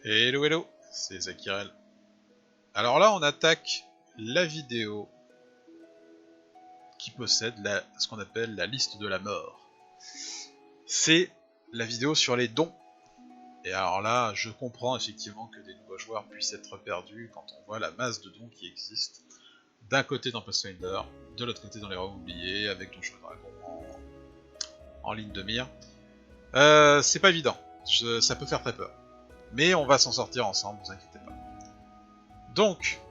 Hello hello, c'est Zakirel. Alors là on attaque la vidéo qui possède ce qu'on appelle la liste de la mort. C'est la vidéo sur les dons. Et alors là je comprends effectivement que des nouveaux joueurs puissent être perdus quand on voit la masse de dons qui existe d'un côté dans Pathfinder, de l'autre côté dans les Royaumes oubliés, avec Donjons et Dragons en ligne de mire. C'est pas évident, ça peut faire très peur. Mais on va s'en sortir ensemble, vous inquiétez pas. Donc,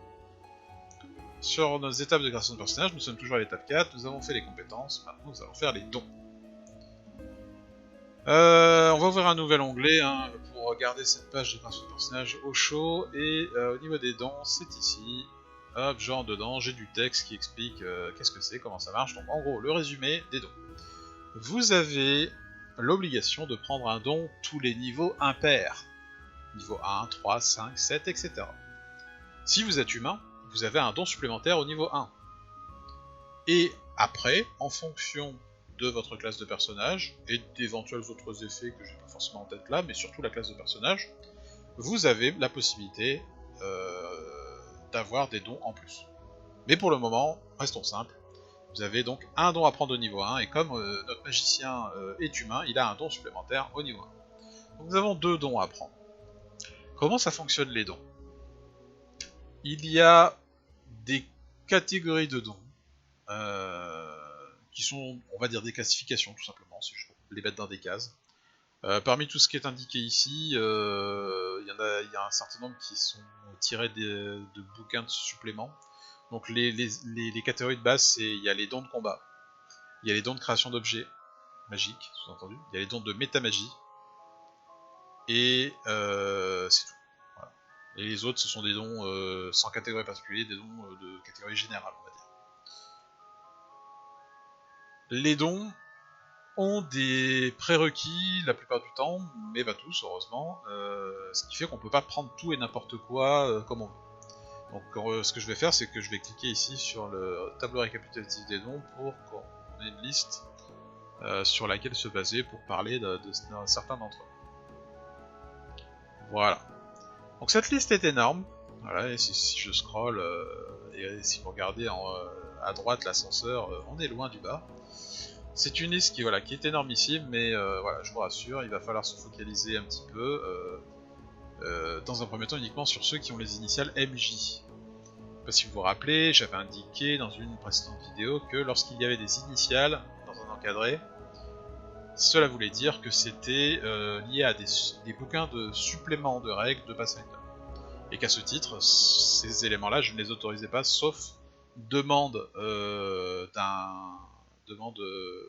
sur nos étapes de création de personnage, nous sommes toujours à l'étape 4, nous avons fait les compétences, maintenant nous allons faire les dons. On va ouvrir un nouvel onglet pour regarder cette page de création de personnage au chaud, et au niveau des dons, c'est ici. Hop, genre dedans, j'ai du texte qui explique qu'est-ce que c'est, comment ça marche. Donc en gros, le résumé des dons. Vous avez l'obligation de prendre un don tous les niveaux impairs. Niveau 1, 3, 5, 7, etc. Si vous êtes humain, vous avez un don supplémentaire au niveau 1. Et après, en fonction de votre classe de personnage, et d'éventuels autres effets que j'ai pas forcément en tête là, mais surtout la classe de personnage, vous avez la possibilité d'avoir des dons en plus. Mais pour le moment, restons simples, vous avez donc un don à prendre au niveau 1, et comme notre magicien est humain, il a un don supplémentaire au niveau 1. Donc nous avons 2 dons à prendre. Comment ça fonctionne les dons? Il y a des catégories de dons, qui sont, on va dire, des classifications tout simplement, si je peux les mettre dans des cases. Parmi tout ce qui est indiqué ici, il y a un certain nombre qui sont tirés de bouquins de suppléments. Donc les catégories de base, il y a les dons de combat, il y a les dons de création d'objets magiques, sous-entendu, il y a les dons de métamagie, et c'est tout. Voilà. Et les autres, ce sont des dons sans catégorie particulière, des dons de catégorie générale, on va dire. Les dons ont des prérequis la plupart du temps, mais pas tous heureusement, ce qui fait qu'on peut pas prendre tout et n'importe quoi comme on veut. Donc ce que je vais faire, c'est que je vais cliquer ici sur le tableau récapitulatif des dons pour qu'on ait une liste sur laquelle se baser pour parler de certains d'entre eux. Voilà. Donc cette liste est énorme. Voilà, et si je scroll, et si vous regardez à droite l'ascenseur, on est loin du bas. C'est une liste qui est énormissime, mais voilà, je vous rassure, il va falloir se focaliser un petit peu, dans un premier temps uniquement sur ceux qui ont les initiales MJ. Je sais pas si vous vous rappelez, j'avais indiqué dans une précédente vidéo que lorsqu'il y avait des initiales dans un encadré, cela voulait dire que c'était lié à des bouquins de suppléments de règles de Pathfinder. Et qu'à ce titre, ces éléments-là, je ne les autorisais pas, sauf demande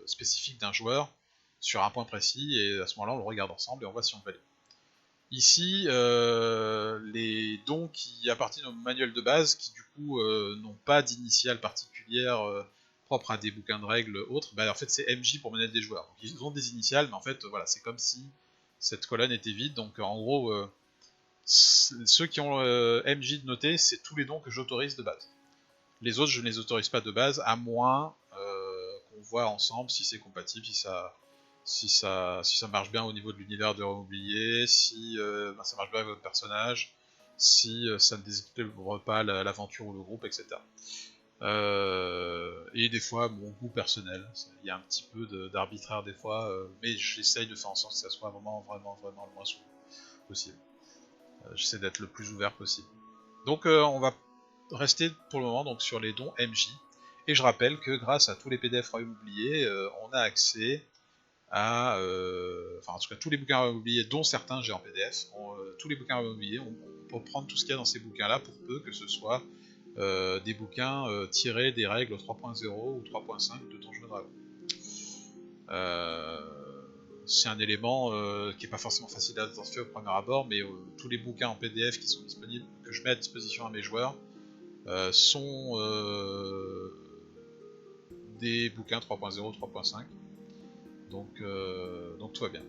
spécifique d'un joueur sur un point précis, et à ce moment-là, on le regarde ensemble et on voit si on valide. Ici, les dons qui appartiennent au manuel de base, qui du coup n'ont pas d'initiale particulière propre à des bouquins de règles autres, en fait c'est MJ pour manuel des joueurs. Donc ils ont des initiales, mais en fait voilà, c'est comme si cette colonne était vide. Donc en gros, ceux qui ont MJ de noté, c'est tous les dons que j'autorise de base. Les autres, je ne les autorise pas de base, à moins qu'on voit ensemble si c'est compatible, si ça marche bien au niveau de l'univers de Royaume oublié, si ça marche bien avec votre personnage, si ça ne déséquilibre pas l'aventure ou le groupe, etc. Et des fois, mon goût personnel, il y a un petit peu d'arbitraire des fois, mais j'essaye de faire en sorte que ça soit vraiment le moins souvent possible. J'essaie d'être le plus ouvert possible. Donc on va rester pour le moment donc sur les dons MJ. Et je rappelle que grâce à tous les PDF Royaume oublié, on a accès à... en tout cas tous les bouquins Royaume oublié, dont certains j'ai en PDF. Tous les bouquins Royaume oublié, on peut prendre tout ce qu'il y a dans ces bouquins-là, pour peu que ce soit des bouquins tirés des règles 3.0 ou 3.5 de Donjons et Dragons. C'est un élément qui n'est pas forcément facile à identifier au premier abord, mais tous les bouquins en PDF qui sont disponibles, que je mets à disposition à mes joueurs, sont des bouquins 3.0, 3.5. Donc tout va bien.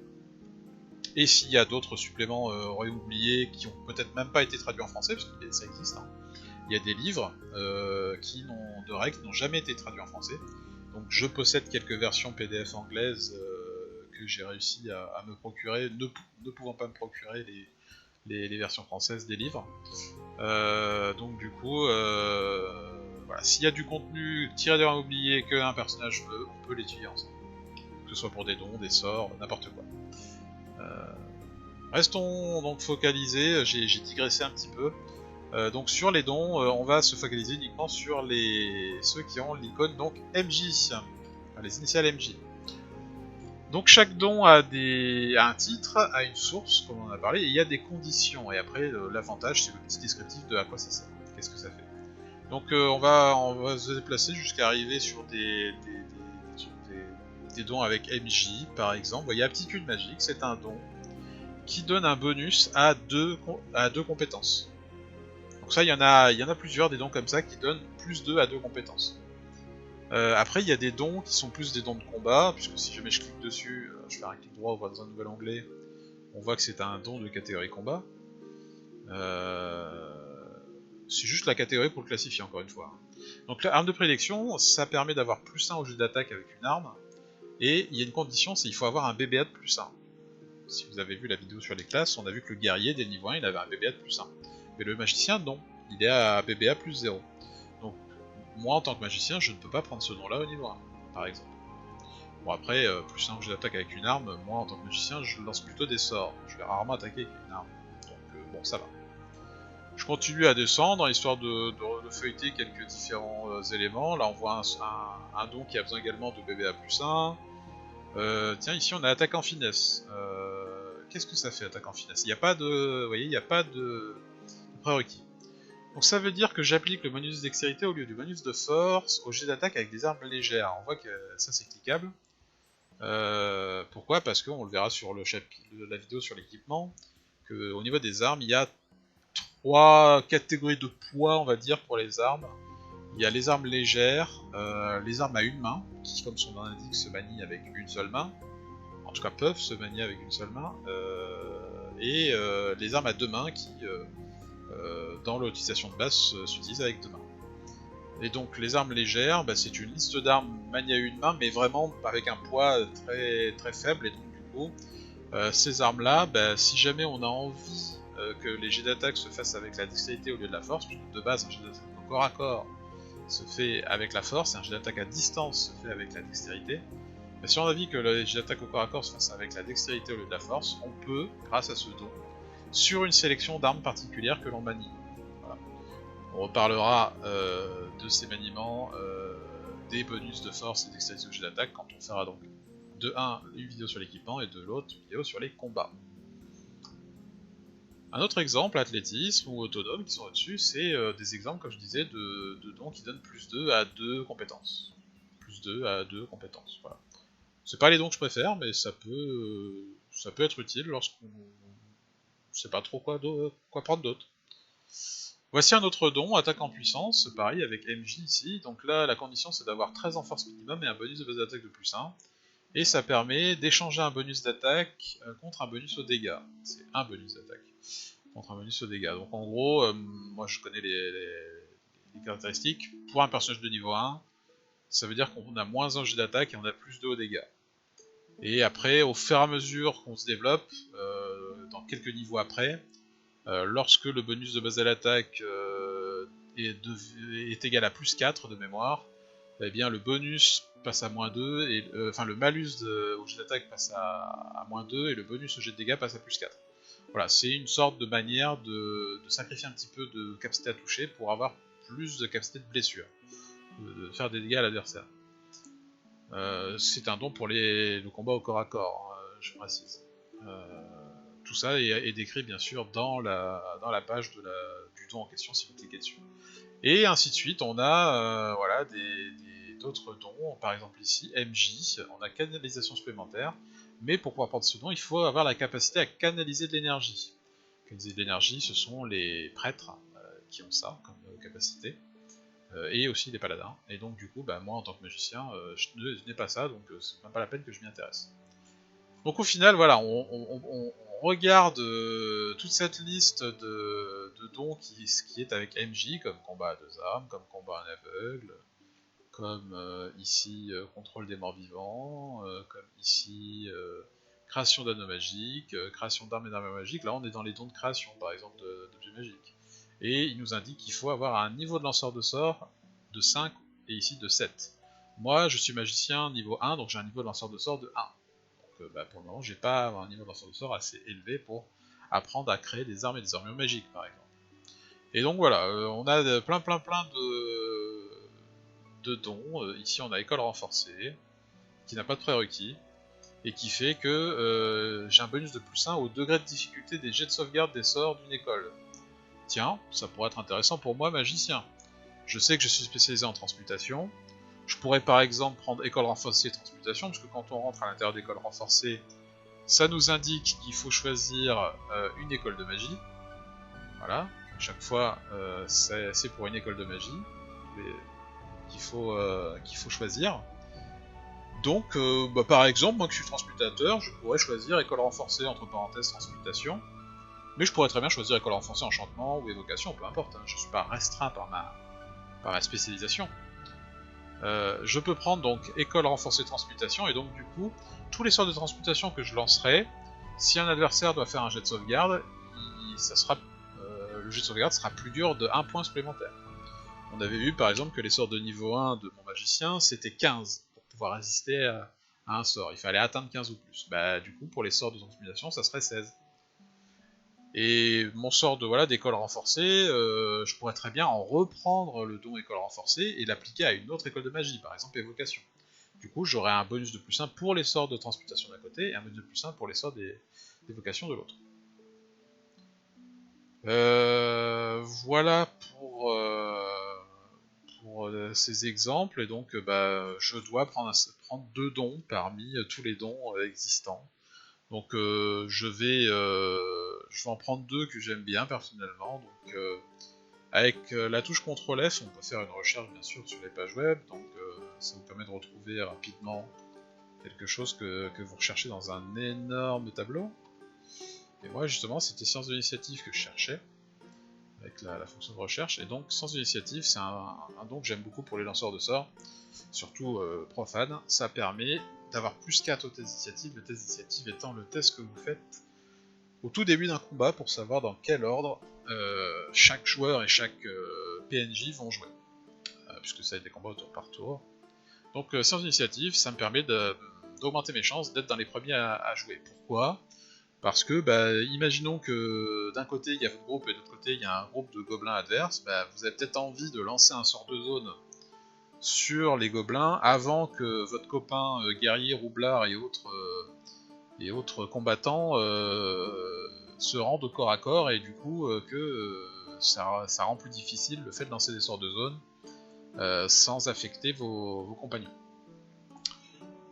Et s'il y a d'autres suppléments Royaume oublié qui ont peut-être même pas été traduits en français, parce que ça existe, il y a des livres de règles qui n'ont jamais été traduits en français. Donc je possède quelques versions PDF anglaises que j'ai réussi à me procurer, ne pouvant pas me procurer les versions françaises des livres. Donc du coup, voilà, s'il y a du contenu tiré d'un oublié qu'un personnage veut, on peut l'étudier ensemble. Que ce soit pour des dons, des sorts, n'importe quoi. Restons donc focalisés, j'ai digressé un petit peu. Donc sur les dons, on va se focaliser uniquement sur ceux qui ont l'icône donc MJ, les initiales MJ. Donc chaque don a un titre, a une source, comme on en a parlé, et il y a des conditions. Et après, l'avantage, c'est le petit descriptif de à quoi ça sert, qu'est-ce que ça fait. Donc on va se déplacer jusqu'à arriver sur des dons avec MJ, par exemple. Vous voyez, aptitude magique, c'est un don qui donne un bonus à deux compétences. Donc ça, il y en a plusieurs des dons comme ça qui donnent plus 2 à 2 compétences. Après, il y a des dons qui sont plus des dons de combat, puisque si jamais je clique dessus, je fais un clic droit, on va dans un nouvel onglet, on voit que c'est un don de catégorie combat. C'est juste la catégorie pour le classifier, encore une fois. Donc l'arme de prédilection, ça permet d'avoir plus 1 au jet d'attaque avec une arme, et il y a une condition, c'est qu'il faut avoir un BBA de plus 1. Si vous avez vu la vidéo sur les classes, on a vu que le guerrier, dès le niveau 1, il avait un BBA de plus 1. Mais le magicien, non. Il est à BBA plus 0. Donc, moi, en tant que magicien, je ne peux pas prendre ce nom-là au niveau 1, par exemple. Bon, après, plus 1 que j'attaque avec une arme, moi, en tant que magicien, je lance plutôt des sorts. Je vais rarement attaquer avec une arme. Donc, bon, ça va. Je continue à descendre, histoire de feuilleter quelques différents éléments. Là, on voit un don qui a besoin également de BBA plus 1. Tiens, ici, on a attaque en finesse. Qu'est-ce que ça fait, attaque en finesse? Il n'y a pas de... Vous voyez, il n'y a pas de prérequis. Donc ça veut dire que j'applique le bonus de dextérité au lieu du bonus de force au jet d'attaque avec des armes légères. On voit que ça c'est cliquable. Pourquoi? Parce qu'on le verra sur la vidéo sur l'équipement, qu'au niveau des armes, il y a 3 catégories de poids, on va dire, pour les armes. Il y a les armes légères, les armes à une main, qui comme son nom l'indique se manient avec une seule main, en tout cas peuvent se manier avec une seule main, et les armes à deux mains qui... dans l'utilisation de base s'utilise avec deux mains. Et donc les armes légères, bah, c'est une liste d'armes maniées à une main, mais vraiment avec un poids très, très faible, et donc du coup, ces armes-là, bah, si jamais on a envie que les jets d'attaque se fassent avec la dextérité au lieu de la force, puisque de base un jet d'attaque au corps à corps se fait avec la force, et un jet d'attaque à distance se fait avec la dextérité, bah, si on a envie que le jet d'attaque au corps à corps se fasse avec la dextérité au lieu de la force, on peut, grâce à ce don, sur une sélection d'armes particulières que l'on manie. Voilà. On reparlera de ces maniements, des bonus de force et d'extérité au jet d'attaque quand on fera donc de 1 une vidéo sur l'équipement et de l'autre une vidéo sur les combats. Un autre exemple, athlétisme ou autonome qui sont au-dessus, c'est des exemples, comme je disais, de dons qui donnent plus 2 à 2 compétences. Plus 2 à 2 compétences, voilà. C'est pas les dons que je préfère, mais ça peut être utile lorsqu'on sait pas trop quoi prendre d'autre. Voici un autre don, attaque en puissance, pareil avec MJ ici. Donc là, la condition c'est d'avoir 13 en force minimum et un bonus de base d'attaque de plus 1. Et ça permet d'échanger un bonus d'attaque contre un bonus aux dégâts. C'est un bonus d'attaque contre un bonus aux dégâts. Donc en gros, moi je connais les caractéristiques. Pour un personnage de niveau 1, ça veut dire qu'on a moins 1 jet d'attaque et on a plus 2 aux dégâts. Et après, au fur et à mesure qu'on se développe, dans quelques niveaux après, lorsque le bonus de base à l'attaque est égal à plus 4 de mémoire, eh bien le bonus passe à moins 2, et, enfin le malus au jet d'attaque passe à moins 2, et le bonus au jet de dégâts passe à plus 4. Voilà, c'est une sorte de manière de sacrifier un petit peu de capacité à toucher pour avoir plus de capacité de blessure, de faire des dégâts à l'adversaire. C'est un don pour le combat au corps à corps, je précise. Tout ça est décrit bien sûr dans la page du don en question si vous cliquez dessus. Et ainsi de suite, on a voilà, d'autres dons, par exemple ici, MJ, on a canalisation supplémentaire, mais pour pouvoir prendre ce don, il faut avoir la capacité à canaliser de l'énergie. Canaliser de l'énergie, ce sont les prêtres qui ont ça comme capacité, et aussi les paladins, et donc du coup, bah, moi en tant que magicien, je n'ai pas ça, donc c'est même pas la peine que je m'y intéresse. Donc au final, voilà, on regarde toute cette liste de dons qui est avec MJ, comme combat à deux armes, comme combat en aveugle, comme ici contrôle des morts vivants, comme ici création d'anneaux magiques, création d'armes et d'armures magiques. Là on est dans les dons de création par exemple d'objets magiques. Et il nous indique qu'il faut avoir un niveau de lanceur de sorts de 5 et ici de 7. Moi je suis magicien niveau 1, donc j'ai un niveau de lanceur de sorts de 1. Donc pour le moment j'ai pas un niveau de lanceur de sorts assez élevé pour apprendre à créer des armes et des armures magiques par exemple. Et donc voilà, on a plein de dons. Ici on a école renforcée, qui n'a pas de prérequis, et qui fait que j'ai un bonus de +1 au degré de difficulté des jets de sauvegarde des sorts d'une école. Tiens, ça pourrait être intéressant pour moi, magicien. Je sais que je suis spécialisé en transmutation. Je pourrais par exemple prendre école renforcée transmutation, parce que quand on rentre à l'intérieur d'école renforcée, ça nous indique qu'il faut choisir une école de magie. Voilà, à chaque fois c'est pour une école de magie qu'il faut choisir. Donc par exemple, moi que je suis transmutateur, je pourrais choisir école renforcée entre parenthèses transmutation, mais je pourrais très bien choisir école renforcée enchantement ou évocation, peu importe, hein, je suis pas restreint par ma spécialisation. Je peux prendre donc école renforcée transmutation, et donc du coup, tous les sorts de transmutation que je lancerai, si un adversaire doit faire un jet de sauvegarde, le jet de sauvegarde sera plus dur de 1 point supplémentaire. On avait vu par exemple que les sorts de niveau 1 de mon magicien, c'était 15 pour pouvoir résister à un sort. Il fallait atteindre 15 ou plus. Bah du coup, pour les sorts de transmutation, ça serait 16. Et mon sort d'école renforcée, je pourrais très bien en reprendre le don école renforcée et l'appliquer à une autre école de magie, par exemple évocation. Du coup, j'aurais un bonus de +1 pour les sorts de transmutation d'un côté et un bonus de +1 pour les sorts d'évocation de l'autre. Voilà pour ces exemples, et donc je dois prendre 2 dons parmi tous les dons existants. Donc je vais en prendre 2 que j'aime bien personnellement. Donc avec la touche CTRL F, on peut faire une recherche bien sûr sur les pages web, donc ça vous permet de retrouver rapidement quelque chose que vous recherchez dans un énorme tableau. Et moi justement c'était sciences de l'initiative que je cherchais, avec la fonction de recherche, et donc sciences de l'initiative c'est un don que j'aime beaucoup pour les lanceurs de sorts, surtout profanes. Ça permet d'avoir +4 au test d'initiative, le test d'initiative étant le test que vous faites au tout début d'un combat pour savoir dans quel ordre chaque joueur et chaque PNJ vont jouer, puisque ça va être des combats au tour par tour. Donc sciences d'initiative, ça me permet d'augmenter mes chances d'être dans les premiers à jouer. Pourquoi ? Parce que, imaginons que d'un côté il y a votre groupe et de l'autre côté il y a un groupe de gobelins adverses, vous avez peut-être envie de lancer un sort de zone sur les gobelins avant que votre copain guerrier, roublard et autres combattants se rendent au corps à corps, et du coup ça rend plus difficile le fait de lancer des sorts de zone sans affecter vos compagnons.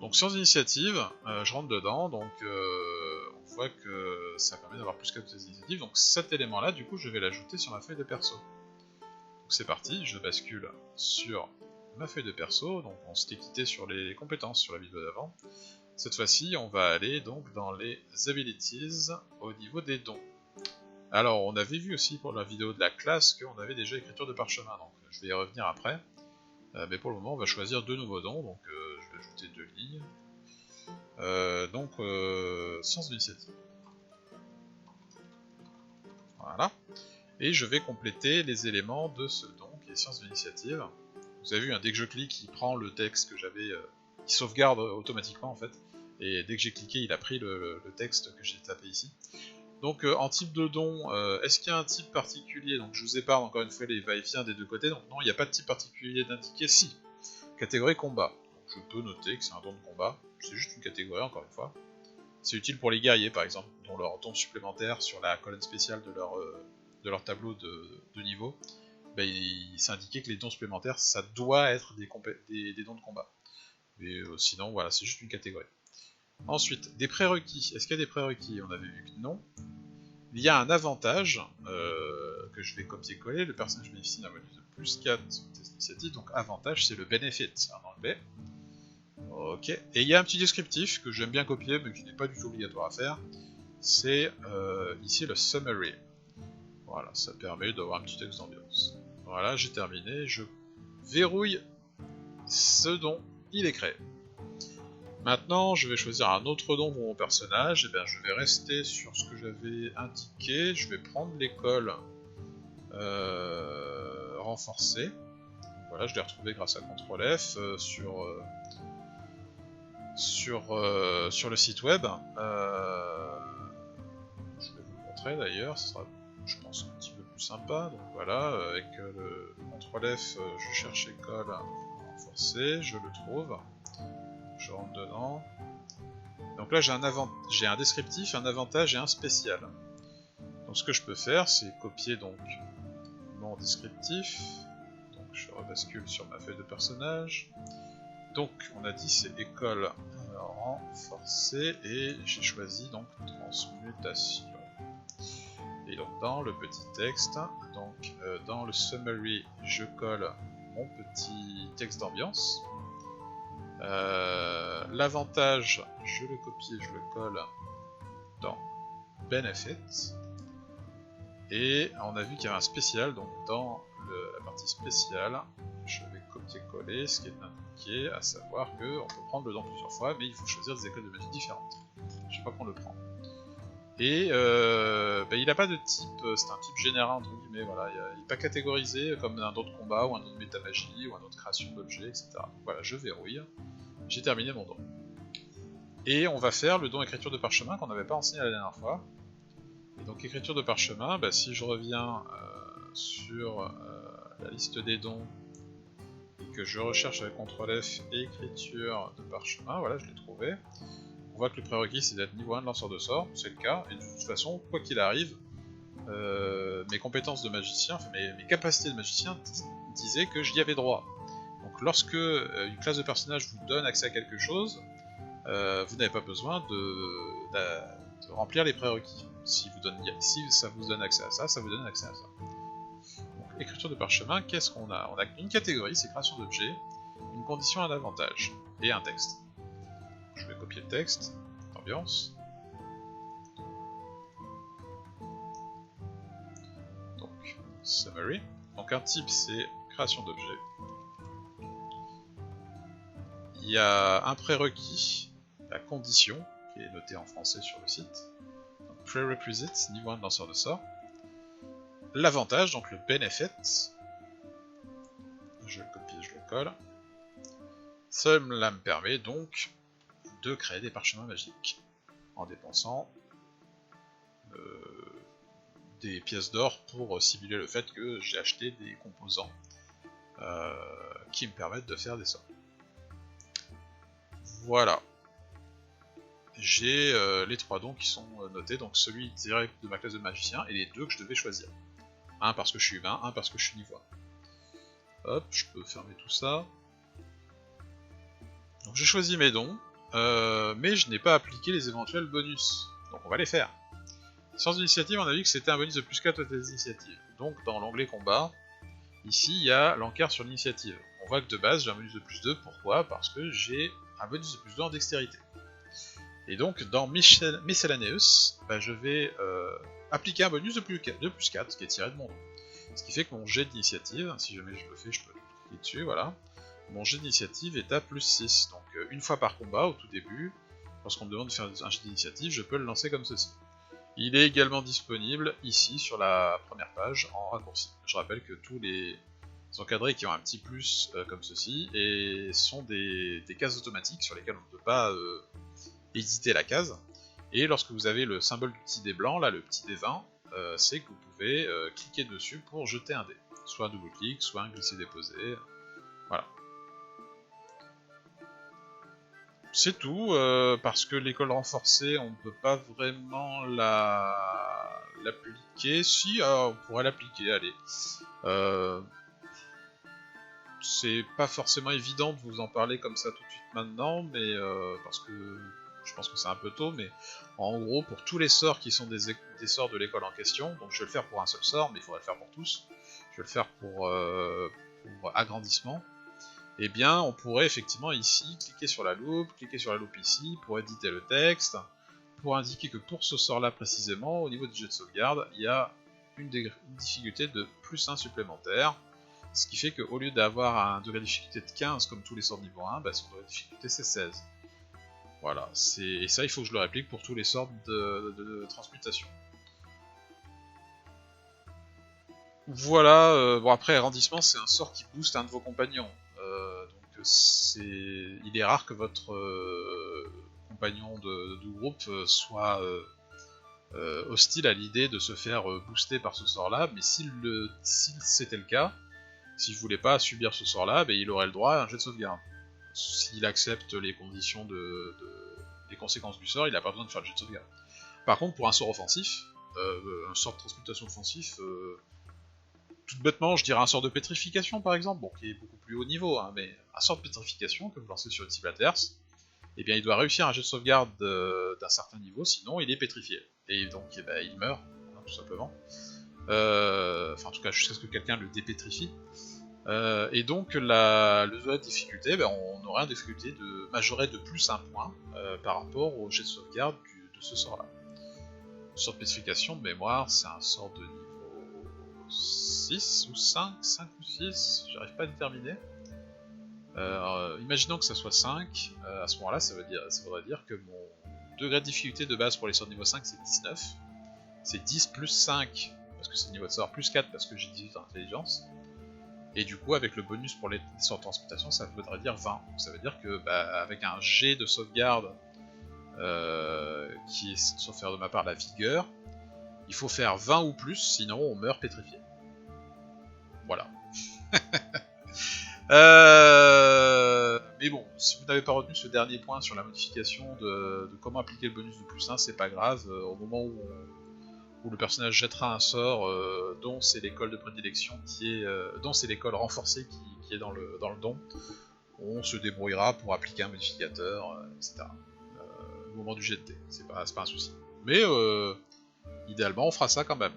Donc sciences d'initiative, je rentre dedans, donc on voit que ça permet d'avoir plus que des initiatives, donc cet élément là du coup je vais l'ajouter sur ma feuille de perso. Donc c'est parti, je bascule sur ma feuille de perso, donc on s'était quitté sur les compétences sur la vidéo d'avant. Cette fois-ci on va aller donc dans les abilities au niveau des dons. Alors on avait vu aussi pour la vidéo de la classe qu'on avait déjà écriture de parchemin, donc je vais y revenir après. Mais pour le moment on va choisir 2 nouveaux dons, donc je vais ajouter 2 lignes. Donc sciences d'initiative. Voilà. Et je vais compléter les éléments de ce don qui est sciences d'initiative. Vous avez vu, dès que je clique, il prend le texte que j'avais, il sauvegarde automatiquement en fait. Et dès que j'ai cliqué, il a pris le texte que j'ai tapé ici. Donc en type de don, est-ce qu'il y a un type particulier? Donc je vous épargne encore une fois les va-et-vient des deux côtés, donc non, il n'y a pas de type particulier d'indiqué. Si, catégorie combat. Donc, je peux noter que c'est un don de combat, c'est juste une catégorie encore une fois. C'est utile pour les guerriers par exemple, dont leur don supplémentaire sur la colonne spéciale de leur tableau de niveau, il s'est indiqué que les dons supplémentaires, ça doit être des dons de combat. Mais sinon, voilà, c'est juste une catégorie. Ensuite, des prérequis. Est-ce qu'il y a des prérequis? On avait vu que non. Il y a un avantage que je vais copier-coller. Le personnage bénéficie d'un bonus de +4 au test d'initiative, donc avantage c'est le benefit dans le B. Ok. Et il y a un petit descriptif que j'aime bien copier mais qui n'est pas du tout obligatoire à faire. C'est ici le summary. Voilà, ça permet d'avoir un petit texte d'ambiance. Voilà, j'ai terminé. Je verrouille ce don. Il est créé. Maintenant, je vais choisir un autre nom pour mon personnage, et bien je vais rester sur ce que j'avais indiqué, je vais prendre l'école renforcée. Voilà, je l'ai retrouvé grâce à CTRL F sur le site web. Je vais vous le montrer d'ailleurs, ce sera, je pense, un petit peu plus sympa. Donc voilà, avec le CTRL F, je cherche école renforcée, je le trouve, je rentre dedans. Donc là j'ai un descriptif, un avantage et un spécial. Donc ce que je peux faire, c'est copier donc mon descriptif. Donc je rebascule sur ma feuille de personnage. Donc on a dit c'est école renforcée et j'ai choisi donc transmutation. Et donc dans le petit texte, donc dans le summary, je colle mon petit texte d'ambiance. L'avantage, je le copie et je le colle dans benefit. Et on a vu qu'il y avait un spécial, donc dans la partie spéciale, je vais copier-coller ce qui est indiqué, à savoir qu'on peut prendre le don plusieurs fois, mais il faut choisir des écoles de magie différentes. Je sais pas qu'on le prend. Et il n'a pas de type, c'est un type général entre guillemets, voilà, il n'est pas catégorisé comme un don de combat ou un don de métamagie ou un don de création d'objets, etc. Voilà, je verrouille, j'ai terminé mon don. Et on va faire le don écriture de parchemin qu'on n'avait pas enseigné la dernière fois. Et donc écriture de parchemin, si je reviens sur la liste des dons et que je recherche avec CTRL F écriture de parchemin, voilà, je l'ai trouvé. On voit que le prérequis c'est d'être niveau 1 de lanceur de sorts, c'est le cas, et de toute façon, quoi qu'il arrive, mes compétences de magicien, enfin mes capacités de magicien disaient que j'y avais droit. Donc lorsque une classe de personnage vous donne accès à quelque chose, vous n'avez pas besoin de remplir les prérequis. Si ça vous donne accès à ça, ça vous donne accès à ça. Donc, écriture de parchemin, qu'est-ce qu'on a? On a une catégorie, c'est création d'objets, une condition, un avantage, et un texte. Je vais copier le texte, ambiance. Donc, summary. Donc un type, c'est création d'objets. Il y a un prérequis, la condition, qui est notée en français sur le site. Prerequisite, niveau 1 de lanceur de sort. L'avantage, donc le benefit. Je le copie et je le colle. Cela me permet donc de créer des parchemins magiques en dépensant des pièces d'or pour simuler le fait que j'ai acheté des composants qui me permettent de faire des sorts. Voilà. J'ai les 3 dons qui sont notés, donc celui direct de ma classe de magicien et les 2 que je devais choisir. Un parce que je suis humain, un parce que je suis niveau 1. Hop, je peux fermer tout ça. Donc j'ai choisi mes dons, mais je n'ai pas appliqué les éventuels bonus. Donc on va les faire. Sciences d'initiative, on a vu que c'était un bonus de plus 4 à tes initiatives. Donc dans l'onglet combat, ici il y a l'encart sur l'initiative. On voit que de base j'ai un bonus de plus 2, pourquoi? Parce que j'ai un bonus de plus 2 en dextérité. Et donc dans Miscellaneous, je vais appliquer un bonus de plus 4 qui est tiré de mon don. Ce qui fait que mon jet d'initiative, si jamais je le fais, je peux cliquer dessus, voilà. Mon jet d'initiative est à plus 6. Donc une fois par combat, au tout début, lorsqu'on me demande de faire un jet d'initiative, je peux le lancer comme ceci. Il est également disponible ici sur la première page en raccourci. Je rappelle que tous les encadrés qui ont un petit plus comme ceci et sont des cases automatiques sur lesquelles on ne peut pas éditer la case. Et lorsque vous avez le symbole du petit dé blanc, là le petit dé 20, c'est que vous pouvez cliquer dessus pour jeter un dé. Soit un double clic, soit un glisser-déposer. Voilà. C'est tout, parce que l'école renforcée, on ne peut pas vraiment l'appliquer. Si, on pourrait l'appliquer, allez. C'est pas forcément évident de vous en parler comme ça tout de suite maintenant, mais parce que je pense que c'est un peu tôt, mais en gros, pour tous les sorts qui sont des sorts de l'école en question, donc je vais le faire pour un seul sort, mais il faudrait le faire pour tous, je vais le faire pour agrandissement, et bien on pourrait effectivement ici cliquer sur la loupe ici pour éditer le texte, pour indiquer que pour ce sort là précisément, au niveau du jet de sauvegarde, il y a une difficulté de plus 1 supplémentaire, ce qui fait qu'au lieu d'avoir un degré de difficulté de 15 comme tous les sorts de niveau 1, son degré de difficulté c'est 16. Voilà, et ça il faut que je le réplique pour tous les sorts de transmutation. Voilà, bon après agrandissement c'est un sort qui booste un de vos compagnons. Donc il est rare que votre compagnon de groupe soit hostile à l'idée de se faire booster par ce sort là, mais si c'était le cas, s'il voulait pas subir ce sort là, il aurait le droit à un jet de sauvegarde. S'il accepte les conditions les conséquences du sort, il n'a pas besoin de faire le jet de sauvegarde. Par contre pour un sort offensif, un sort de transmutation offensif, tout bêtement je dirais un sort de pétrification par exemple, bon qui est beaucoup plus haut niveau, hein, mais un sort de pétrification que vous lancez sur une cible adverse, eh bien il doit réussir un jet de sauvegarde d'un certain niveau, sinon il est pétrifié. Et donc il meurt, hein, tout simplement. Enfin en tout cas jusqu'à ce que quelqu'un le dépétrifie. Et donc la difficulté, on aurait une difficulté majorée de plus 1 point par rapport au jet de sauvegarde de ce sort là. Le sort de pétrification de mémoire, c'est un sort de niveau 6 ou 5 ou 6, j'arrive pas à déterminer. Imaginons que ça soit 5, à ce moment là ça voudrait dire que mon degré de difficulté de base pour les sorts de niveau 5 c'est 19, c'est 10 plus 5 parce que c'est le niveau de sort, plus 4 parce que j'ai 18 en intelligence, et du coup avec le bonus pour les sorts de transmutation ça voudrait dire 20, donc ça veut dire que avec un jet de sauvegarde qui est, sauf faire de ma part, la vigueur, il faut faire 20 ou plus, sinon on meurt pétrifié. Voilà. Mais bon, si vous n'avez pas retenu ce dernier point sur la modification de comment appliquer le bonus de plus 1, c'est pas grave, au moment où le personnage jettera un sort dont c'est l'école de prédilection dont c'est l'école renforcée qui est dans le don, on se débrouillera pour appliquer un modificateur, etc. Au moment du jet de dés, c'est pas un souci. Mais idéalement on fera ça quand même.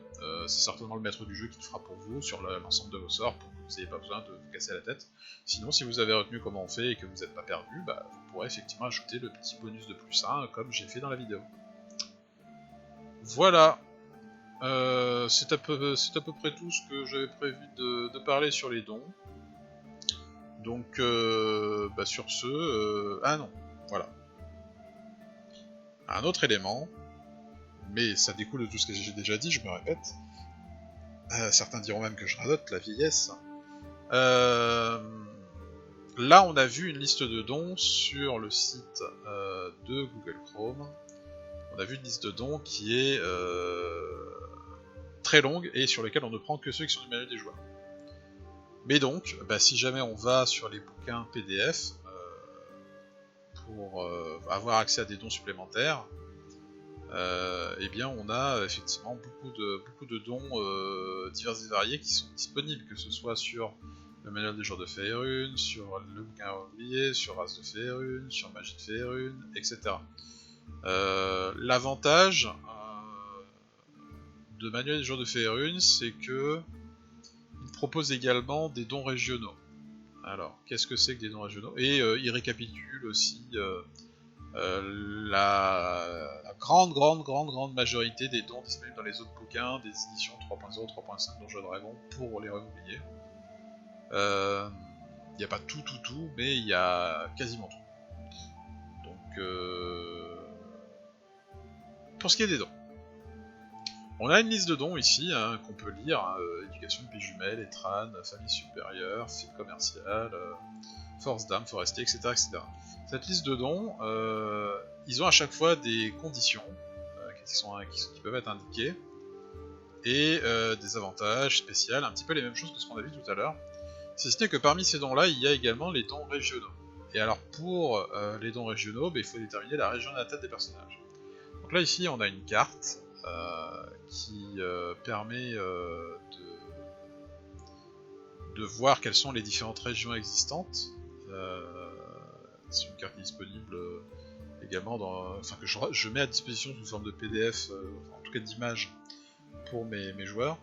C'est certainement le maître du jeu qui le fera pour vous sur l'ensemble de vos sorts pour que vous n'ayez pas besoin de vous casser la tête. Sinon si vous avez retenu comment on fait et que vous n'êtes pas perdu, vous pourrez effectivement ajouter le petit bonus de plus 1 comme j'ai fait dans la vidéo. Voilà. C'est à peu près tout ce que j'avais prévu de parler sur les dons. Donc sur ce... ah non, voilà. Un autre élément, mais ça découle de tout ce que j'ai déjà dit, je me répète. Certains diront même que je radote, la vieillesse. Là on a vu une liste de dons sur le site de Google Chrome. On a vu une liste de dons qui est très longue et sur lesquels on ne prend que ceux qui sont du manuel des joueurs. Mais donc, si jamais on va sur les bouquins PDF pour avoir accès à des dons supplémentaires, eh bien on a effectivement beaucoup de dons divers et variés qui sont disponibles, que ce soit sur le manuel des joueurs de Faerûn, sur le bouquin oublié, sur Race de Faerûn, sur Magie de Faerûn, etc. L'avantage de manuel des joueurs de Faerûn, c'est que il propose également des dons régionaux. Alors, qu'est-ce que c'est que des dons régionaux? Et il récapitule aussi la grande majorité des dons disponibles dans les autres bouquins des éditions 3.0, 3.5 Donjons et Dragons pour les oubliés. Il n'y a pas tout, mais il y a quasiment tout. Donc, pour ce qui est des dons, on a une liste de dons ici qu'on peut lire, éducation de pays jumelles, Etran, famille supérieure, fit commercial, force d'âme, forestier, etc., etc. Cette liste de dons, ils ont à chaque fois des conditions qui peuvent être indiquées, et des avantages spéciaux, un petit peu les mêmes choses que ce qu'on a vu tout à l'heure. Si ce n'est que parmi ces dons-là, il y a également les dons régionaux. Et alors pour les dons régionaux, il faut déterminer la région natale des personnages. Donc là ici on a une carte qui permet de voir quelles sont les différentes régions existantes. C'est une carte qui est disponible également que je mets à disposition sous forme de PDF, en tout cas d'image pour mes joueurs.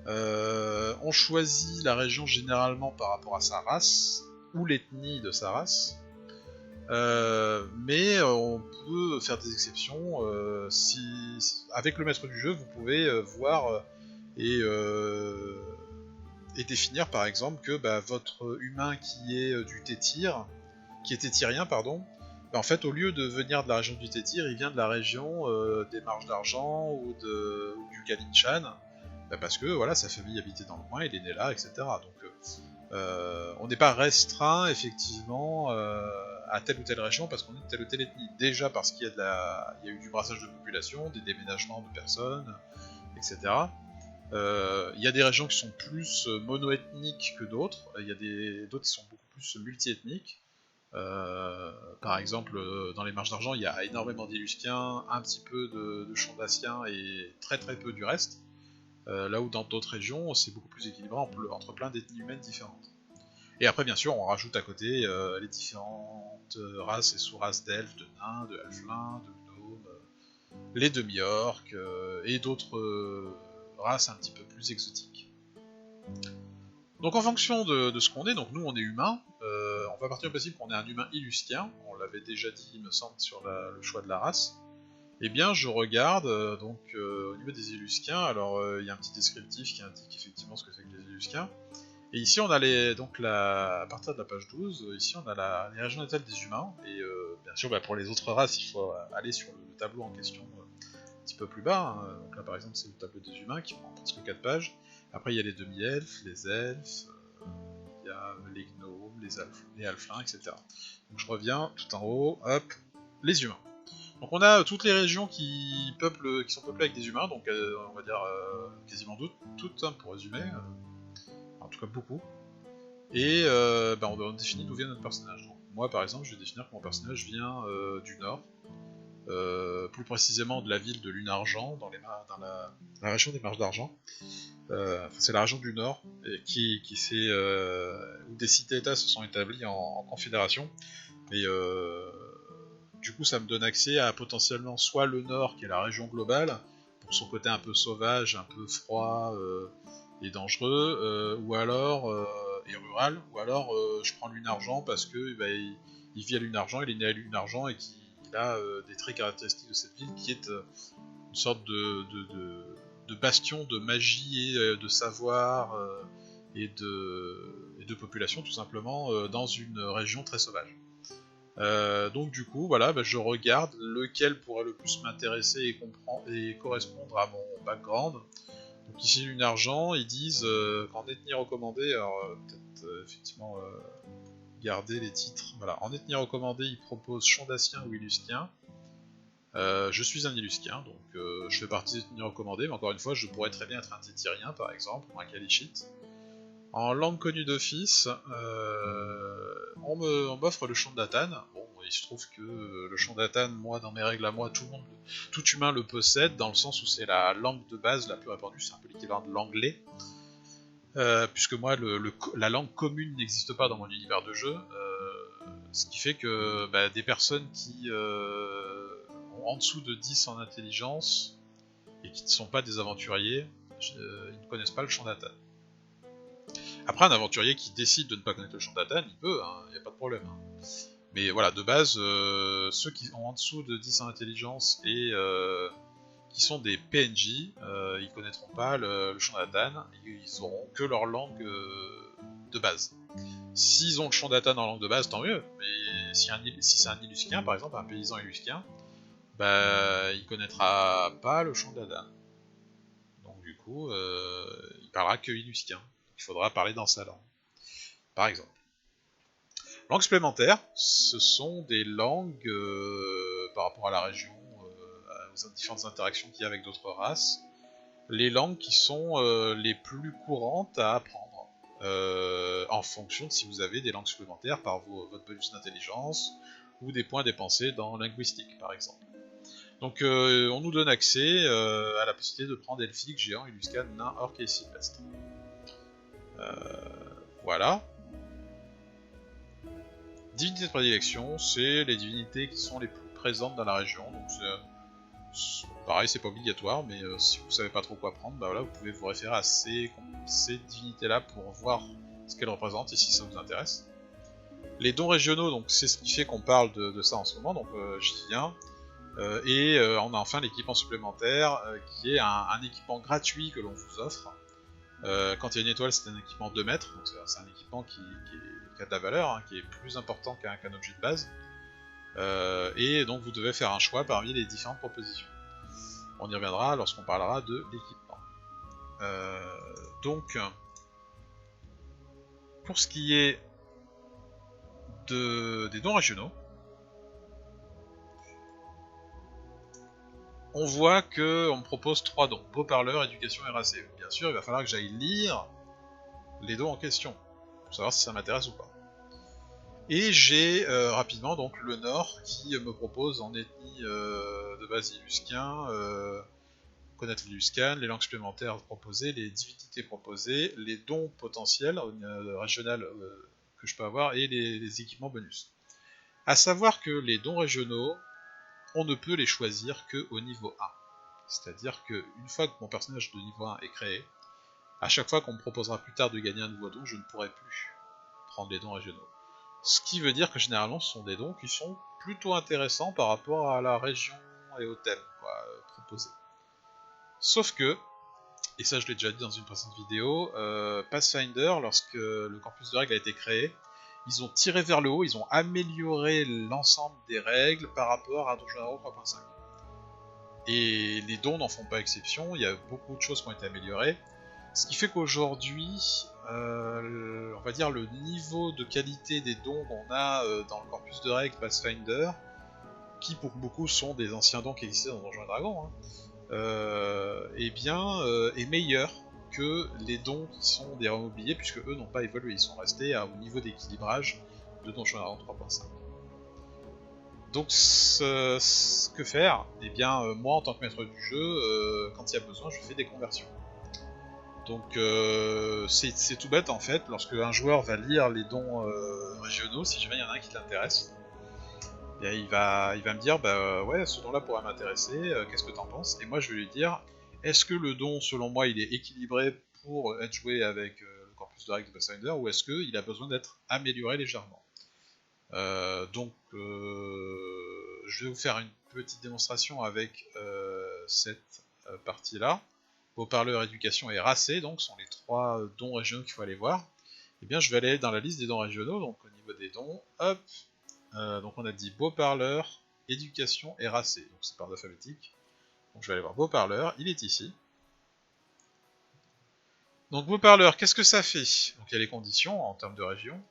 On choisit la région généralement par rapport à sa race ou l'ethnie de sa race. Mais on peut faire des exceptions avec le maître du jeu vous pouvez voir et définir par exemple que votre humain qui est tétirien, en fait, au lieu de venir de la région du Tétir, il vient de la région des Marches d'Argent ou du Kalinchan, parce que voilà, sa famille habitait dans le coin, il est né là, etc. Donc on n'est pas restreint effectivement à telle ou telle région parce qu'on est de telle ou telle ethnie. Déjà parce qu'il y a eu du brassage de population, des déménagements de personnes, etc. Il y a des régions qui sont plus monoethniques que d'autres, il y a d'autres qui sont beaucoup plus multiethniques. Par exemple, dans les Marches d'Argent, il y a énormément d'Élusquiens, un petit peu de Chandassiens et très très peu du reste. Là où dans d'autres régions, c'est beaucoup plus équilibré entre plein d'ethnies humaines différentes. Et après, bien sûr, on rajoute à côté les différentes races et sous-races d'elfes, de nains, de halflins, de gnomes, les demi-orques et d'autres races un petit peu plus exotiques. Donc en fonction de ce qu'on est, donc nous on est humain, on va partir du principe qu'on est un humain illusquien, on l'avait déjà dit il me semble sur le choix de la race. Eh bien je regarde au niveau des illusquiens, alors il y a un petit descriptif qui indique effectivement ce que c'est que les illusquiens. Et ici on a à partir de la page 12, ici on a les régions natales des humains, et bien sûr pour les autres races il faut aller sur le tableau en question un petit peu plus bas, hein. Donc là par exemple c'est le tableau des humains qui prend presque 4 pages. Après il y a les demi-elfes, les elfes, il y a les gnomes, les halflins, etc. Donc je reviens tout en haut, hop, les humains. Donc on a toutes les régions qui sont peuplées avec des humains, donc on va dire quasiment toutes, hein, pour résumer, en tout cas beaucoup. Et on définit d'où vient notre personnage. Donc, moi par exemple je vais définir que mon personnage vient du nord, plus précisément de la ville de Lunargent, dans la région des Marches d'Argent. C'est la région du Nord, où des cités-états se sont établis en confédération. Et du coup, ça me donne accès à potentiellement soit le Nord, qui est la région globale, pour son côté un peu sauvage, un peu froid et dangereux, et rural, ou alors je prends Lunargent parce que il vit à Lunargent, il est né à Lunargent et qu'il a des traits caractéristiques de cette ville qui est une sorte de bastion de magie et de savoir et de population tout simplement dans une région très sauvage. Donc du coup, voilà, je regarde lequel pourrait le plus m'intéresser et correspondre à mon background. Donc ici, Lunargent, ils disent qu'en ethnie recommandée, alors peut-être effectivement garder les titres. Voilà, en ethnie recommandée, ils proposent Chandassien ou Illusquien. Je suis un Illusquien, donc je fais partie des ethnies recommandées, mais encore une fois, je pourrais très bien être un Tétirien par exemple, ou un Kalichite. En langue connue d'office, on m'offre le Chondatan. Bon, il se trouve que le Chondatan, moi, dans mes règles à moi, tout humain le possède, dans le sens où c'est la langue de base la plus répandue, c'est un peu l'équivalent de l'anglais. Puisque moi, la langue commune n'existe pas dans mon univers de jeu, ce qui fait que des personnes qui ont en dessous de 10 en intelligence et qui ne sont pas des aventuriers, ils ne connaissent pas le Chondatan. Après, un aventurier qui décide de ne pas connaître le Chondatan, il peut, il n'y a pas de problème. Hein. Mais voilà, de base, ceux qui ont en dessous de 10 en intelligence et qui sont des PNJ, ils connaîtront pas le Chondatan, ils auront que leur langue de base. S'ils ont le Chondatan en langue de base, tant mieux, mais si c'est un Illusquien, par exemple, un paysan Illusquien, il connaîtra pas le Chondatan. Donc du coup, il parlera que Illusquien. Il faudra parler dans sa langue, par exemple. Langues supplémentaires, ce sont des langues par rapport à la région, aux différentes interactions qu'il y a avec d'autres races, les langues qui sont les plus courantes à apprendre, en fonction de si vous avez des langues supplémentaires par votre bonus d'intelligence, ou des points dépensés dans linguistique, par exemple. Donc on nous donne accès à la possibilité de prendre elfique, géant, illuscan, nain, orc et sylvestre. Voilà. Divinités de prédilection, c'est les divinités qui sont les plus présentes dans la région. Donc pareil, c'est pas obligatoire, mais si vous savez pas trop quoi prendre, voilà, vous pouvez vous référer à ces divinités-là pour voir ce qu'elles représentent et si ça vous intéresse. Les dons régionaux, donc c'est ce qui fait qu'on parle de ça en ce moment, donc j'y viens. Et on a enfin l'équipement supplémentaire qui est un équipement gratuit que l'on vous offre. Quand il y a une étoile, c'est un équipement 2 mètres, donc c'est un équipement qui a de la valeur, qui est plus important qu'un objet de base. et donc vous devez faire un choix parmi les différentes propositions. On y reviendra lorsqu'on parlera de l'équipement. Donc, pour ce qui est des dons régionaux, on voit qu'on me propose 3 dons, beau parleur, éducation et RAC. Bien sûr, il va falloir que j'aille lire les dons en question, pour savoir si ça m'intéresse ou pas. Et j'ai rapidement donc le Nord qui me propose en ethnie de base illusquin, connaître l'illuscan, les langues supplémentaires proposées, les divinités proposées, les dons potentiels régionaux que je peux avoir et les équipements bonus. A savoir que les dons régionaux, on ne peut les choisir qu'au niveau 1. C'est-à-dire qu'une fois que mon personnage de niveau 1 est créé, à chaque fois qu'on me proposera plus tard de gagner un nouveau don, je ne pourrai plus prendre les dons régionaux. Ce qui veut dire que généralement ce sont des dons qui sont plutôt intéressants par rapport à la région et au thème proposé. Sauf que, et ça je l'ai déjà dit dans une précédente vidéo, Pathfinder, lorsque le corpus de règles a été créé, ils ont tiré vers le haut, ils ont amélioré l'ensemble des règles par rapport à Donjons & Dragons 3.5. Et les dons n'en font pas exception, il y a beaucoup de choses qui ont été améliorées. Ce qui fait qu'aujourd'hui, on va dire le niveau de qualité des dons qu'on a dans le corpus de règles Pathfinder, qui pour beaucoup sont des anciens dons qui existaient dans Donjons & Dragons, est meilleur que les dons qui sont des realms oubliés, puisque eux n'ont pas évolué, ils sont restés au niveau d'équilibrage de Donjons & Dragons 3.5. Donc ce que faire ? Eh bien moi en tant que maître du jeu, quand il y a besoin, je fais des conversions. Donc c'est tout bête en fait, lorsque un joueur va lire les dons régionaux, si jamais il y en a un qui l'intéresse, il va me dire bah ouais, ce don là pourrait m'intéresser, qu'est-ce que t'en penses ? Et moi je vais lui dire, est-ce que le don selon moi il est équilibré pour être joué avec le corpus de règles de Pathfinder, ou est-ce qu'il a besoin d'être amélioré légèrement ? Donc je vais vous faire une petite démonstration avec cette partie là. Haut-parleur, éducation et racé, donc sont les 3 dons régionaux qu'il faut aller voir. Et bien je vais aller dans la liste des dons régionaux, donc au niveau des dons, hop, donc on a dit beau-parleur, éducation et racé, donc c'est par alphabétique. Donc je vais aller voir beau-parleur, il est ici. Donc beau-parleur, qu'est-ce que ça fait ? Donc il y a les conditions en termes de région.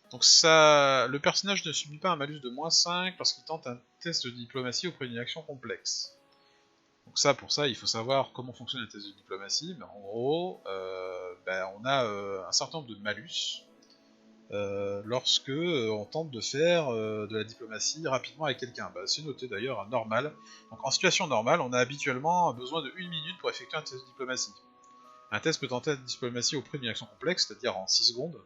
Donc ça, le personnage ne subit pas un malus de -5 lorsqu'il tente un test de diplomatie auprès d'une action complexe. Donc ça, pour ça, il faut savoir comment fonctionne un test de diplomatie. Mais en gros, on a un certain nombre de malus lorsque on tente de faire de la diplomatie rapidement avec quelqu'un. C'est noté d'ailleurs à normal. Donc en situation normale, on a habituellement besoin de 1 minute pour effectuer un test de diplomatie. Un test peut tenter la diplomatie auprès d'une action complexe, c'est-à-dire en 6 secondes.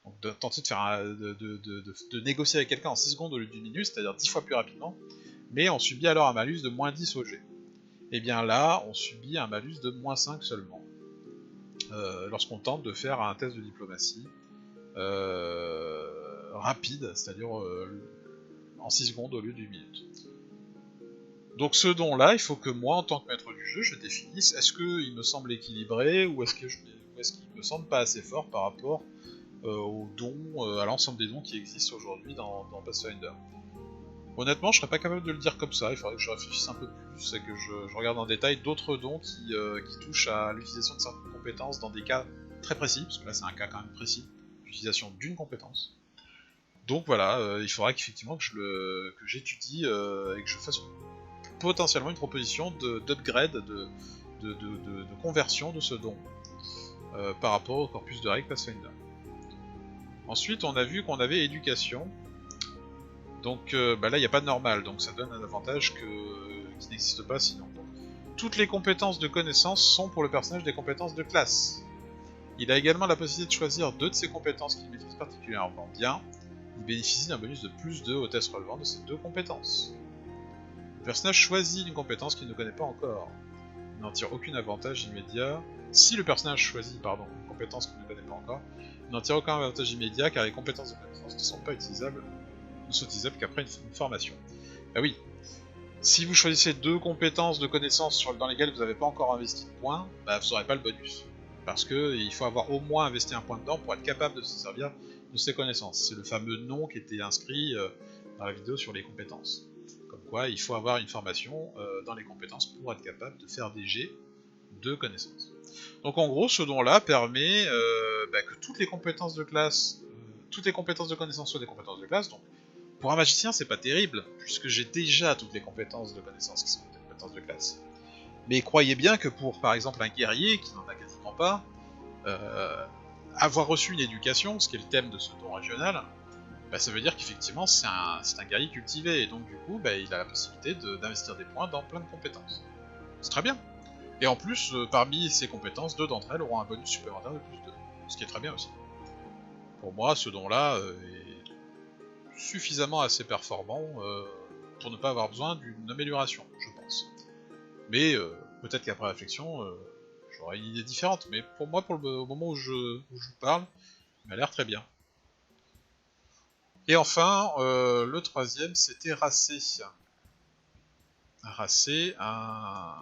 Donc de tenter de faire de négocier avec quelqu'un en 6 secondes au lieu d'une minute, c'est-à-dire 10 fois plus rapidement. Mais on subit alors un malus de -10 au jet. Et bien là, on subit un malus de -5 seulement, lorsqu'on tente de faire un test de diplomatie rapide, c'est-à-dire en 6 secondes au lieu d'une minute. Donc ce don-là, il faut que moi, en tant que maître du jeu, je définisse, est-ce qu'il me semble équilibré, ou est-ce qu'il me semble pas assez fort par rapport aux dons, à l'ensemble des dons qui existent aujourd'hui dans Pathfinder. Honnêtement, je serais pas capable de le dire comme ça, il faudrait que je réfléchisse un peu plus et que je regarde en détail d'autres dons qui touchent à l'utilisation de certaines compétences dans des cas très précis, parce que là c'est un cas quand même précis, l'utilisation d'une compétence. Donc voilà, il faudra qu'effectivement que j'étudie et que je fasse potentiellement une proposition d'upgrade, de conversion de ce don par rapport au corpus de règles Pathfinder. Ensuite, on a vu qu'on avait éducation. Donc là, il n'y a pas de normal, donc ça donne un avantage qui n'existe pas sinon. Donc, toutes les compétences de connaissance sont pour le personnage des compétences de classe. Il a également la possibilité de choisir 2 de ses compétences qu'il maîtrise particulièrement bien. Il bénéficie d'un bonus de +2 au test relevant de ces 2 compétences. Le personnage choisit une compétence qu'il ne connaît pas encore. Il n'en tire aucun avantage immédiat. Si le personnage choisit une compétence qu'il ne connaît pas encore, il n'en tire aucun avantage immédiat car les compétences de connaissance ne sont pas utilisables qu'après une formation. Ah oui, si vous choisissez 2 compétences de connaissance dans lesquelles vous n'avez pas encore investi de points, vous n'aurez pas le bonus. Parce qu'il faut avoir au moins investi un point dedans pour être capable de se servir de ces connaissances. C'est le fameux nom qui était inscrit dans la vidéo sur les compétences. Comme quoi, il faut avoir une formation dans les compétences pour être capable de faire des jets de connaissances. Donc en gros, ce don-là permet que toutes les compétences de classe, toutes les compétences de connaissances soient des compétences de classe. Donc pour un magicien, c'est pas terrible, puisque j'ai déjà toutes les compétences de connaissances qui sont des compétences de classe. Mais croyez bien que pour, par exemple, un guerrier, qui n'en a quasiment pas, avoir reçu une éducation, ce qui est le thème de ce don régional, ça veut dire qu'effectivement c'est un guerrier cultivé, et donc du coup il a la possibilité d'investir des points dans plein de compétences. C'est très bien. Et en plus, parmi ces compétences, 2 d'entre elles auront un bonus supplémentaire de plus 2, ce qui est très bien aussi. Pour moi, ce don-là est suffisamment assez performant pour ne pas avoir besoin d'une amélioration, je pense. Mais peut-être qu'après réflexion, j'aurai une idée différente, mais pour moi, au moment où je vous parle, il m'a l'air très bien. Et enfin, le troisième, c'était Racé. Racé, un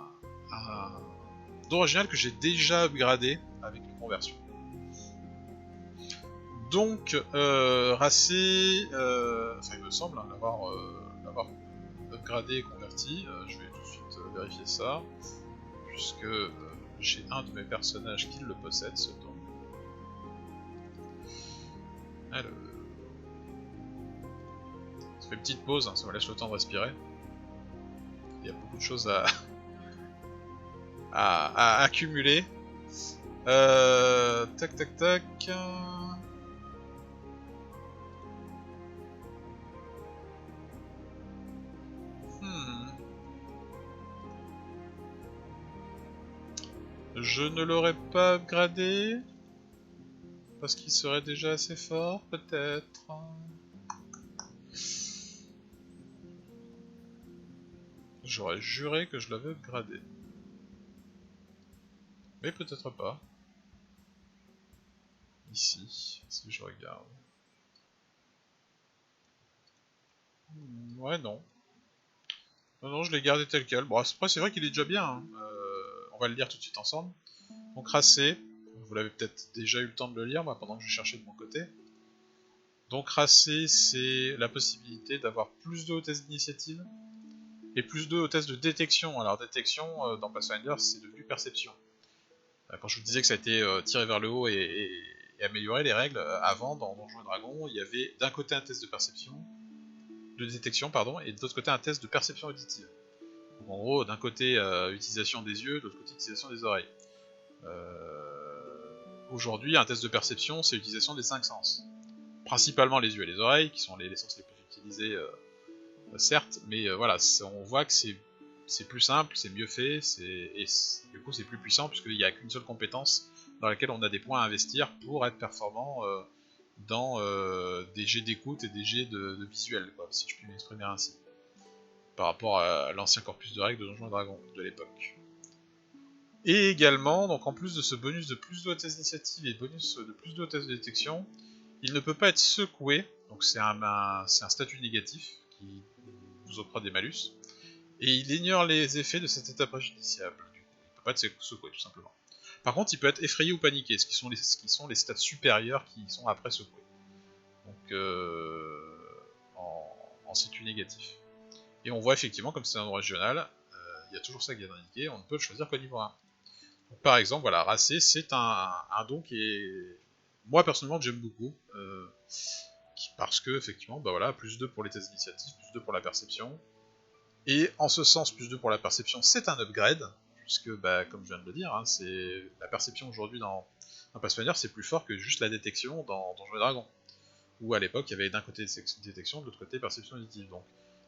don original que j'ai déjà upgradé avec une conversion. Donc, Racé, il me semble l'avoir upgradé et converti. Je vais tout de suite vérifier ça, puisque j'ai un de mes personnages qui le possède, ce don. Alors, ça fait une petite pause, hein, ça me laisse le temps de respirer. Il y a beaucoup de choses à accumuler. Tac tac tac. Je ne l'aurais pas upgradé parce qu'il serait déjà assez fort, peut-être. J'aurais juré que je l'avais upgradé. Mais peut-être pas. Ici, si je regarde. Ouais, non. Non, je l'ai gardé tel quel. Bon, après, c'est vrai qu'il est déjà bien. Hein. On va le lire tout de suite ensemble. Donc, Racé. Vous l'avez peut-être déjà eu le temps de le lire, moi, pendant que je cherchais de mon côté. Donc, Racé, c'est la possibilité d'avoir plus de tests d'initiative et plus de tests de détection. Alors, détection, dans Pathfinder, c'est devenu perception. Quand je vous disais que ça a été tiré vers le haut et amélioré, les règles, avant, dans Donjons et Dragons, il y avait d'un côté un test de perception, de détection, pardon, et de l'autre côté un test de perception auditive. Donc, en gros, d'un côté, utilisation des yeux, de l'autre côté, utilisation des oreilles. Aujourd'hui, un test de perception, c'est l'utilisation des 5 sens. Principalement les yeux et les oreilles, qui sont les sens les plus utilisés, certes, mais voilà, on voit que c'est plus simple, c'est mieux fait, et du coup c'est plus puissant, puisqu'il n'y a qu'une seule compétence dans laquelle on a des points à investir pour être performant dans des jets d'écoute et des jets de visuel, quoi, si je puis m'exprimer ainsi. Par rapport à l'ancien corpus de règles de Donjons et Dragons de l'époque. Et également, donc en plus de ce bonus de plus de test d'initiative et bonus de plus de test de détection, il ne peut pas être secoué, donc c'est un statut négatif qui vous octroie des malus, et il ignore les effets de cet état préjudiciable. Il ne peut pas être secoué, tout simplement. Par contre, il peut être effrayé ou paniqué, ce qui sont les stats supérieurs qui sont après secoué. Donc, en statut négatif. Et on voit effectivement, comme c'est un nom régional, il y a toujours ça qui est indiqué, on ne peut le choisir qu'au niveau 1. Donc, par exemple, voilà, Racé, c'est un don qui est, moi personnellement, que j'aime beaucoup, parce que, effectivement, voilà, plus 2 pour les tests d'initiative, plus 2 pour la perception, et en ce sens, plus 2 pour la perception, c'est un upgrade, puisque, comme je viens de le dire, hein, c'est la perception aujourd'hui dans Pathfinder, c'est plus fort que juste la détection dans Donjons et Dragons, où à l'époque, il y avait d'un côté détection, de l'autre côté perception auditive. Donc,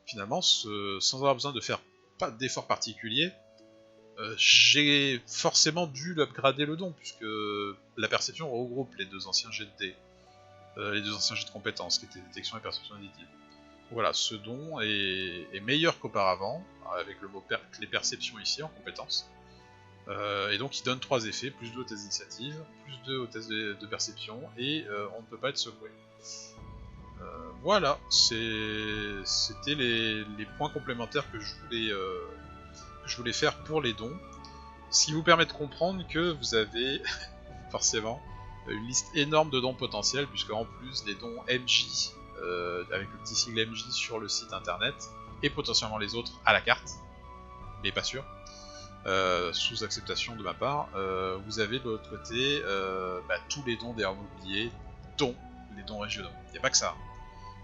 finalement, sans avoir besoin de faire pas d'effort particulier, j'ai forcément dû l'upgrader le don, puisque la perception regroupe les 2 anciens jets de dés, les 2 anciens jets de compétences, qui étaient détection et perception auditive. Voilà, ce don est meilleur qu'auparavant, avec le mot les perceptions ici en compétences. Et donc il donne 3 effets, plus 2 au test d'initiative, plus 2 au test de perception, et on ne peut pas être secoué. Voilà, c'était les points complémentaires que je voulais faire pour les dons. Ce qui vous permet de comprendre que vous avez forcément une liste énorme de dons potentiels, puisque en plus des dons MJ avec le petit sigle MJ sur le site internet, et potentiellement les autres à la carte, mais pas sûr, sous acceptation de ma part. Vous avez de l'autre côté tous les dons des immobiliers, dont les dons régionaux. Il n'y a pas que ça.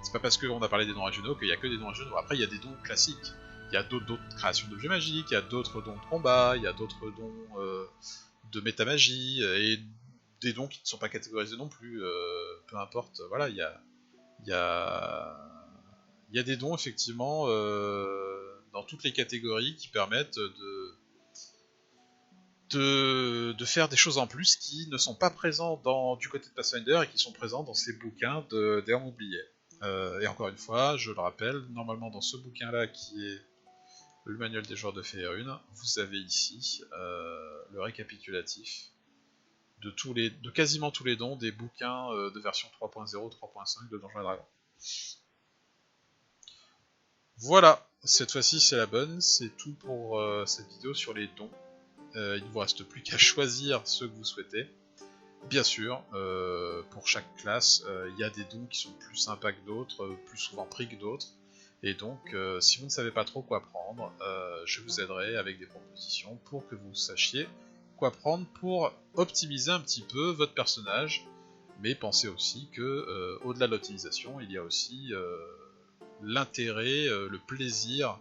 C'est pas parce qu'on a parlé des dons régionaux qu'il n'y a que des dons régionaux. Après, il y a des dons classiques. Il y a d'autres créations d'objets magiques, il y a d'autres dons de combat, il y a d'autres dons de métamagie, et des dons qui ne sont pas catégorisés non plus. Peu importe, voilà, il y a des dons, effectivement, dans toutes les catégories qui permettent de faire des choses en plus qui ne sont pas présents du côté de Pathfinder et qui sont présents dans ces bouquins d'Armes oubliées. Et encore une fois, je le rappelle, normalement dans ce bouquin-là qui est le manuel des joueurs de Faerun, vous avez ici le récapitulatif de quasiment tous les dons des bouquins de version 3.0, 3.5 de Donjons & Dragons. Voilà, cette fois-ci c'est la bonne, c'est tout pour cette vidéo sur les dons. Il ne vous reste plus qu'à choisir ceux que vous souhaitez. Bien sûr, pour chaque classe, il y a des dons qui sont plus sympas que d'autres, plus souvent pris que d'autres. Et donc, si vous ne savez pas trop quoi prendre, je vous aiderai avec des propositions pour que vous sachiez quoi prendre pour optimiser un petit peu votre personnage. Mais pensez aussi que, au-delà de l'optimisation, il y a aussi l'intérêt, le plaisir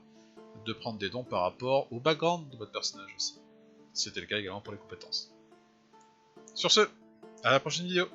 de prendre des dons par rapport au background de votre personnage aussi. C'était le cas également pour les compétences. Sur ce, à la prochaine vidéo.